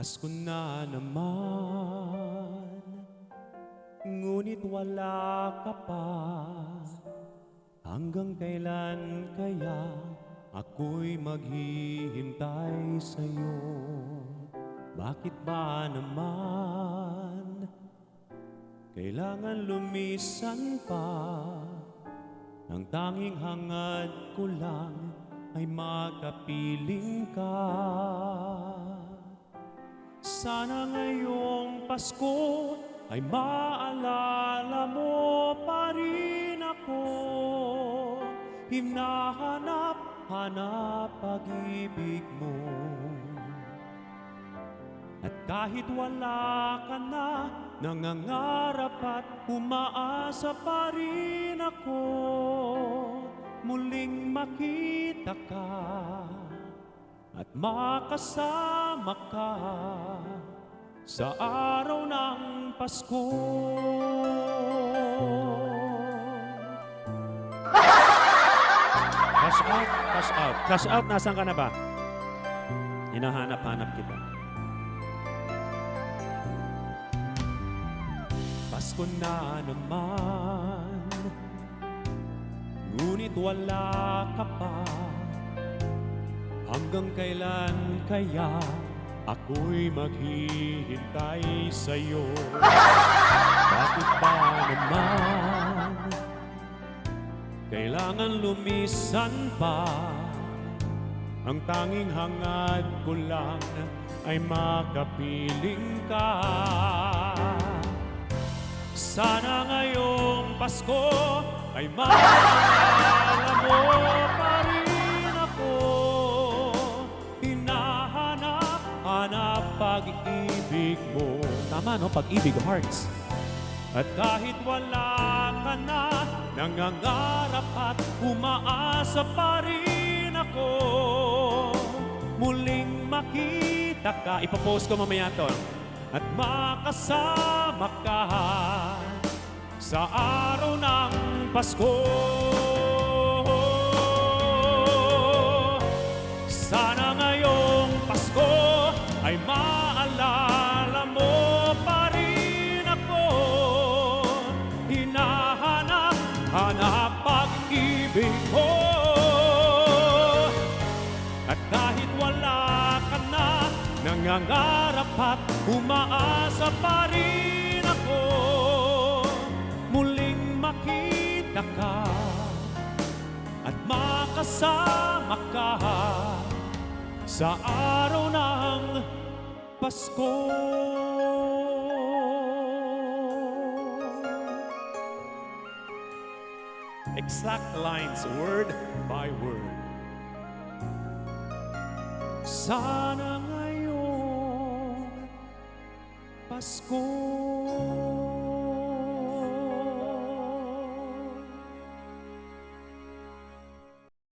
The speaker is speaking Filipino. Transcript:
Pasko na naman, ngunit wala ka pa. Hanggang kailan kaya ako'y maghihintay sa'yo? Bakit ba naman kailangan lumisan pa? Ang tanging hangad ko lang ay makapiling ka. Sana ngayong Pasko ay maalala mo pa rin ako. Hinahanap-hanap pag-ibig mo. At kahit wala ka na, nangangarap at umaasa pa rin ako. Muling makita ka at makasama ka sa araw ng Pasko. Cash out, cash out. Cash out, nasaan ka na ba? Hinahanap-hanap kita. Pasko na naman, ngunit wala ka pa. Hanggang kailan kaya ako'y maghihintay sa'yo? Bakit ba naman kailangan lumisan pa? Ang tanging hangad ko lang ay makapiling ka. Sana ngayong Pasko ay maalala mo pa rin ako. Hinahanap pag-ibig mo. Tama, no? Pag-ibig, hearts. At kahit wala ka na, nangangarap at umaasa pa rin ako. Muling makita ka. Ipopost ko mamaya to. At makasama ka sa araw ng Pasko. Sana ngayong Pasko ay maalala mo pa rin ako. Hinahanap pag-ibig mo. At kahit wala ka na, nangangarap at umaasa pa rin ako. Muling makita ka at makasama ka sa araw ng Pasko. Exact lines, word by word. Sana ngayong Pasko